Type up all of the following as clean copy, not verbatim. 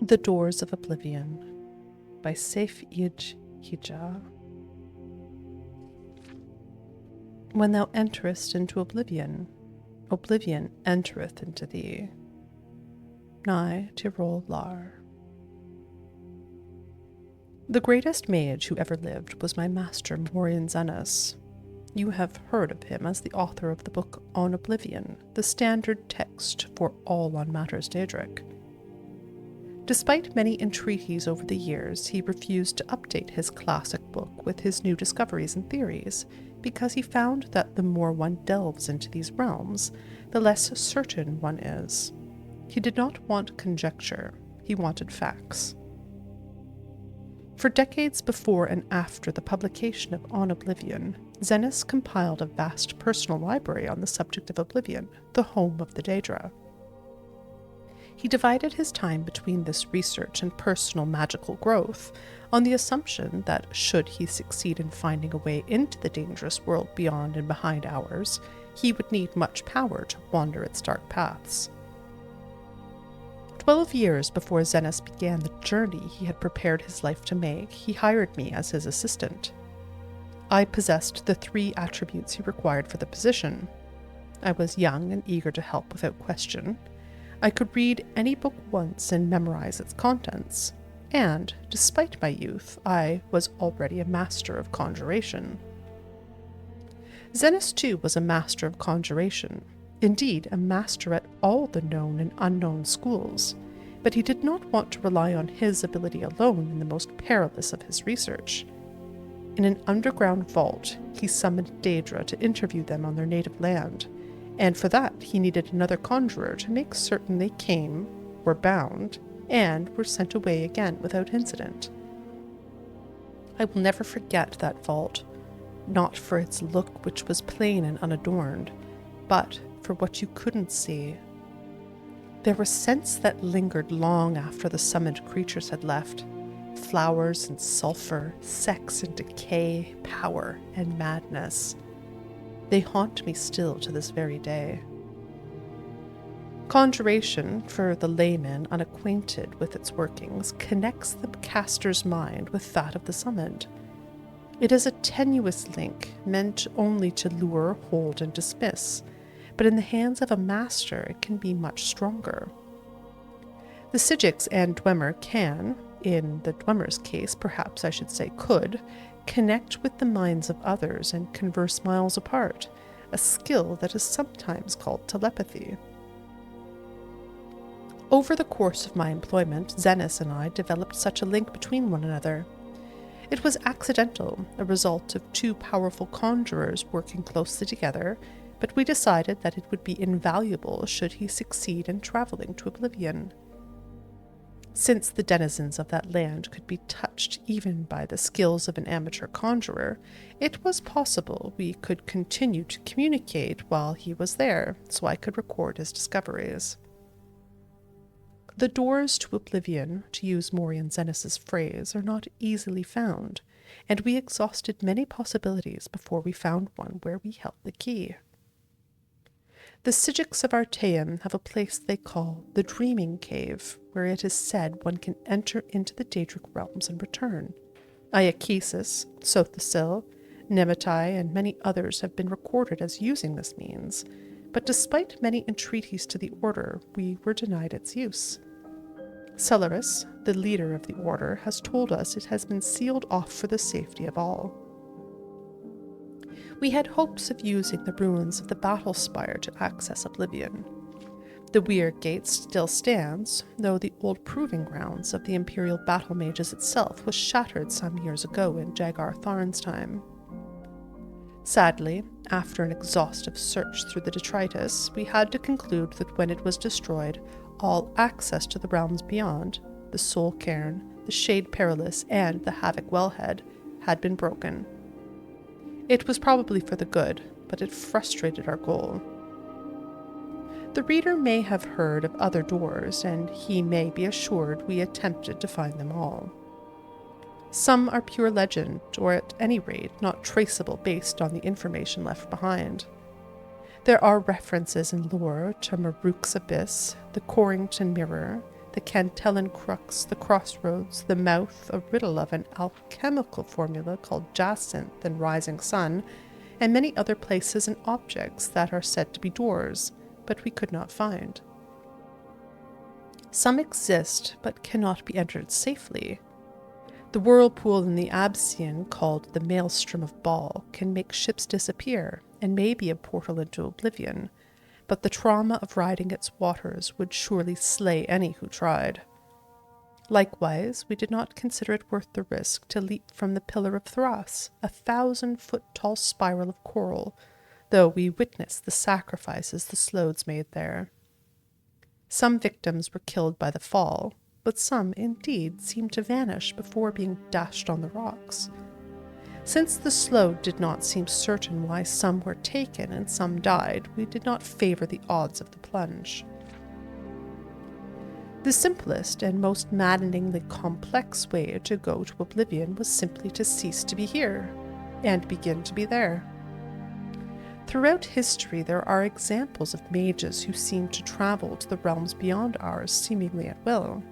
The Doors of Oblivion by Saif-ij Hijah. When thou enterest into oblivion, oblivion entereth into thee. Nigh Tirol Lar. The greatest mage who ever lived was my master Morian Zenus. You have heard of him as the author of the book On Oblivion, the standard text for all on matters Daedric. Despite many entreaties over the years, he refused to update his classic book with his new discoveries and theories, because he found that the more one delves into these realms, the less certain one is. He did not want conjecture, he wanted facts. For decades before and after the publication of On Oblivion, Zenus compiled a vast personal library on the subject of Oblivion, the home of the Daedra. He divided his time between this research and personal magical growth on the assumption that should he succeed in finding a way into the dangerous world beyond and behind ours, he would need much power to wander its dark paths. 12 years before Zenus began the journey he had prepared his life to make, he hired me as his assistant. I possessed the 3 attributes he required for the position. I was young and eager to help without question. I could read any book once and memorize its contents, and, despite my youth, I was already a master of Conjuration. Zenus, too, was a master of Conjuration, indeed a master at all the known and unknown schools, but he did not want to rely on his ability alone in the most perilous of his research. In an underground vault, he summoned Daedra to interview them on their native land, and for that he needed another conjurer to make certain they came, were bound, and were sent away again without incident. I will never forget that vault, not for its look which was plain and unadorned, but for what you couldn't see. There were scents that lingered long after the summoned creatures had left. Flowers and sulfur, sex and decay, power and madness. They haunt me still to this very day. Conjuration, for the layman unacquainted with its workings, connects the caster's mind with that of the summoned. It is a tenuous link, meant only to lure, hold, and dismiss, but in the hands of a master it can be much stronger. The Psijics and Dwemer can, in the Dwemer's case perhaps I should say could, connect with the minds of others and converse miles apart, a skill that is sometimes called telepathy. Over the course of my employment, Zenus and I developed such a link between one another. It was accidental, a result of 2 powerful conjurers working closely together, but we decided that it would be invaluable should he succeed in traveling to Oblivion. Since the denizens of that land could be touched even by the skills of an amateur conjurer, it was possible we could continue to communicate while he was there, so I could record his discoveries. The doors to Oblivion, to use Morian Zenus's phrase, are not easily found, and we exhausted many possibilities before we found one where we held the key. The Psijics of Artaeum have a place they call the Dreaming Cave, where it is said one can enter into the Daedric realms and return. Iakesis, Sothasil, Nemetai, and many others have been recorded as using this means, but despite many entreaties to the order, we were denied its use. Celerus, the leader of the order, has told us it has been sealed off for the safety of all. We had hopes of using the ruins of the battle spire to access Oblivion. The Weir Gate still stands, though the old proving grounds of the Imperial Battle Mages itself was shattered some years ago in Jagar Tharn's time. Sadly, after an exhaustive search through the detritus, we had to conclude that when it was destroyed, all access to the realms beyond, the Soul Cairn, the Shade Perilous, and the Havoc Wellhead, had been broken. It was probably for the good, but it frustrated our goal. The reader may have heard of other doors, and he may be assured we attempted to find them all. Some are pure legend, or at any rate not traceable based on the information left behind. There are references in lore to Maruk's Abyss, the Corrington Mirror, the Cantellan crux, the crossroads, the mouth, a riddle of an alchemical formula called jacinth and rising sun, and many other places and objects that are said to be doors, but we could not find. Some exist, but cannot be entered safely. The whirlpool in the Absian, called the Maelstrom of Baal, can make ships disappear, and may be a portal into oblivion, but the trauma of riding its waters would surely slay any who tried. Likewise, we did not consider it worth the risk to leap from the Pillar of Thras, a 1,000-foot-tall spiral of coral, though we witnessed the sacrifices the Slodes made there. Some victims were killed by the fall, but some, indeed, seemed to vanish before being dashed on the rocks. Since the Slode did not seem certain why some were taken and some died, we did not favor the odds of the plunge. The simplest and most maddeningly complex way to go to oblivion was simply to cease to be here, and begin to be there. Throughout history, there are examples of mages who seem to travel to the realms beyond ours seemingly at will.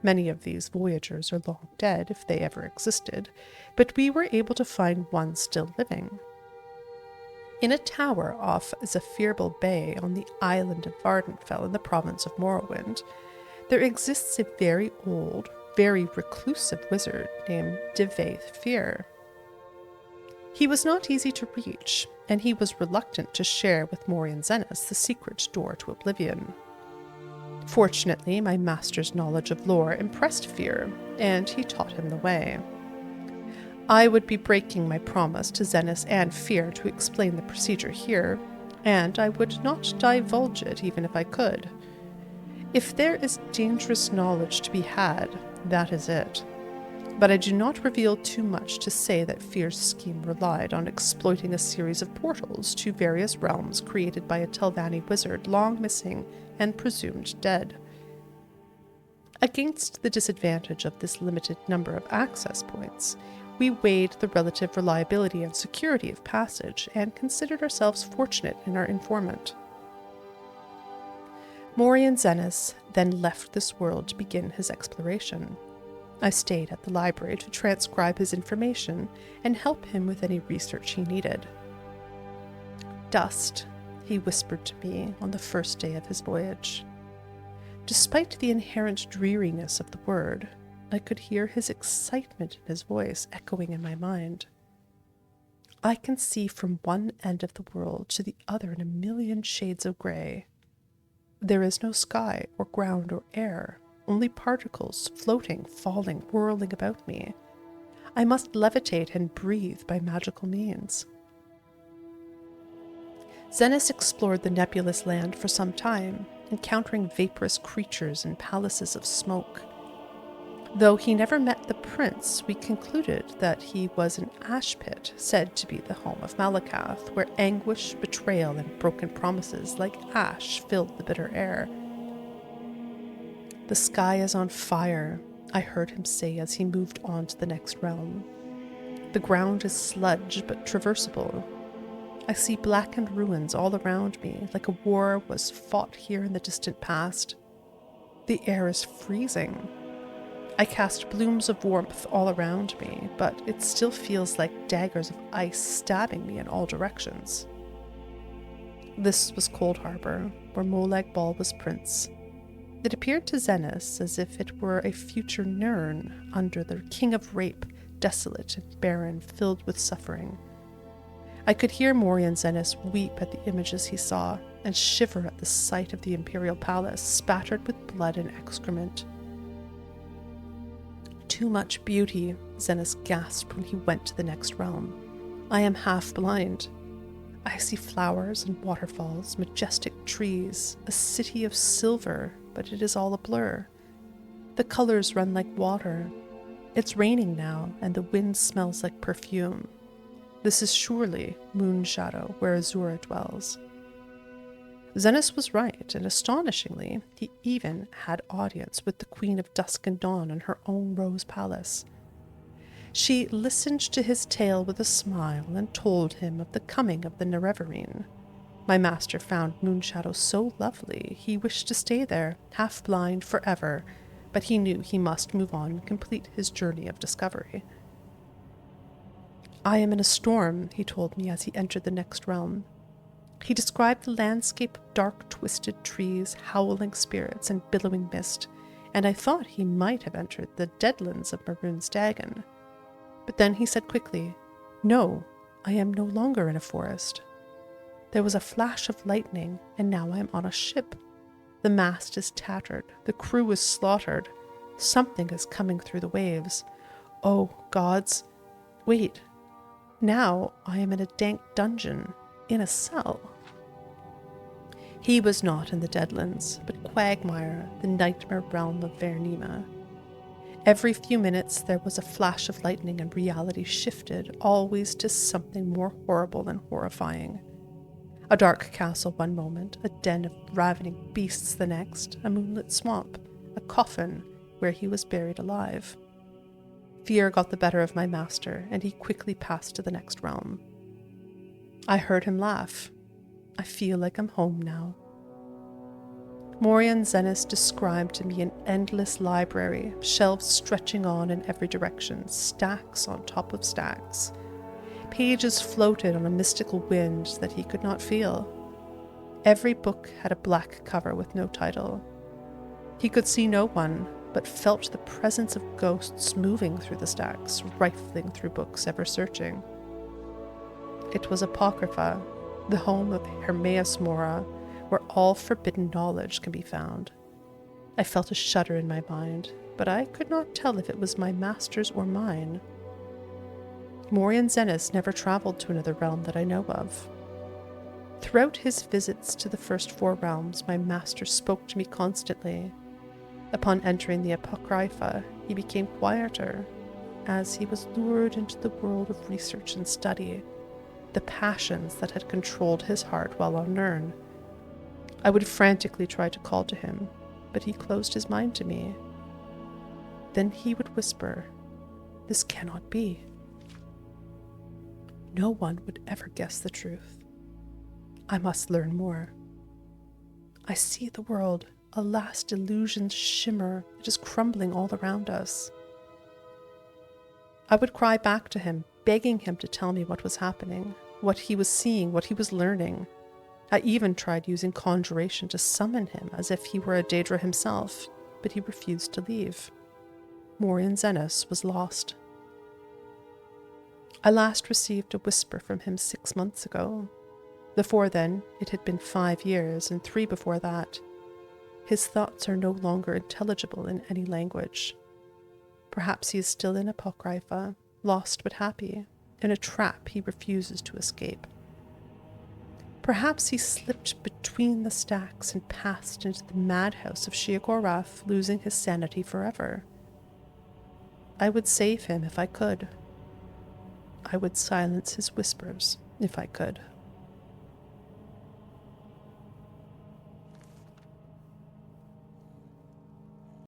Many of these voyagers are long dead, if they ever existed, but we were able to find one still living. In a tower off Zephyrbal Bay on the island of Vardenfell in the province of Morrowind, there exists a very old, very reclusive wizard named Divaith Fear. He was not easy to reach, and he was reluctant to share with Morian Zenas the secret door to oblivion. Fortunately, my master's knowledge of lore impressed Fear, and he taught him the way. I would be breaking my promise to Zenas and Fear to explain the procedure here, and I would not divulge it even if I could. If there is dangerous knowledge to be had, that is it. But I do not reveal too much to say that Fear's scheme relied on exploiting a series of portals to various realms created by a Telvanni wizard long missing and presumed dead. Against the disadvantage of this limited number of access points, we weighed the relative reliability and security of passage and considered ourselves fortunate in our informant. Morian Zenas then left this world to begin his exploration. I stayed at the library to transcribe his information and help him with any research he needed. Dust, he whispered to me on the first day of his voyage. Despite the inherent dreariness of the word, I could hear his excitement in his voice echoing in my mind. I can see from one end of the world to the other in a million shades of gray. There is no sky or ground or air, only particles floating, falling, whirling about me. I must levitate and breathe by magical means. Zenas explored the nebulous land for some time, encountering vaporous creatures and palaces of smoke. Though he never met the prince, we concluded that he was an ash pit said to be the home of Malakath, where anguish, betrayal, and broken promises like ash filled the bitter air. "The sky is on fire," I heard him say as he moved on to the next realm. "The ground is sludge but traversable. I see blackened ruins all around me, like a war was fought here in the distant past. The air is freezing. I cast blooms of warmth all around me, but it still feels like daggers of ice stabbing me in all directions." This was Cold Harbor, where Molag Bal was prince. It appeared to Zenas as if it were a future Nirn under the King of Rape, desolate and barren, filled with suffering. I could hear Morian Zenas weep at the images he saw, and shiver at the sight of the imperial palace spattered with blood and excrement. "Too much beauty," Zenas gasped when he went to the next realm. "I am half blind. I see flowers and waterfalls, majestic trees, a city of silver, but it is all a blur. The colors run like water. It's raining now, and the wind smells like perfume. This is surely Moonshadow, where Azura dwells." Zenas was right, and astonishingly, he even had audience with the Queen of Dusk and Dawn in her own Rose Palace. She listened to his tale with a smile and told him of the coming of the Nerevarine. My master found Moonshadow so lovely he wished to stay there, half blind, forever, but he knew he must move on and complete his journey of discovery. I am in a storm, he told me as he entered the next realm. He described the landscape of dark, twisted trees, howling spirits, and billowing mist, and I thought he might have entered the deadlands of Maroonstagan. But then he said quickly, "No, I am no longer in a forest. There was a flash of lightning, and now I am on a ship. The mast is tattered, the crew is slaughtered. Something is coming through the waves. Oh, gods! Wait. Now I am in a dank dungeon, in a cell." He was not in the Deadlands, but Quagmire, the nightmare realm of Vernima. Every few minutes there was a flash of lightning and reality shifted, always to something more horrible and horrifying. A dark castle one moment, a den of ravening beasts the next, a moonlit swamp, a coffin where he was buried alive. Fear got the better of my master, and he quickly passed to the next realm. I heard him laugh. I feel like I'm home now. Morian Zenas described to me an endless library, shelves stretching on in every direction, stacks on top of stacks. Pages floated on a mystical wind that he could not feel. Every book had a black cover with no title. He could see no one, but felt the presence of ghosts moving through the stacks, rifling through books, ever searching. It was Apocrypha, the home of Hermaeus Mora, where all forbidden knowledge can be found. I felt a shudder in my mind, but I could not tell if it was my master's or mine. Morian Zenas never traveled to another realm that I know of. Throughout his visits to the first 4 realms, my master spoke to me constantly. Upon entering the Apocrypha, he became quieter, as he was lured into the world of research and study, the passions that had controlled his heart while on Nirn. I would frantically try to call to him, but he closed his mind to me. Then he would whisper, "This cannot be." No one would ever guess the truth. I must learn more. I see the world, a last illusion's shimmer. It is crumbling all around us. I would cry back to him, begging him to tell me what was happening, what he was seeing, what he was learning. I even tried using Conjuration to summon him as if he were a Daedra himself, but he refused to leave. Morian Zenas was lost. I last received a whisper from him 6 months ago. Before then, it had been 5 years, and 3 before that. His thoughts are no longer intelligible in any language. Perhaps he is still in Apocrypha, lost but happy, in a trap he refuses to escape. Perhaps he slipped between the stacks and passed into the madhouse of Sheogorath, losing his sanity forever. I would save him if I could. I would silence his whispers if I could.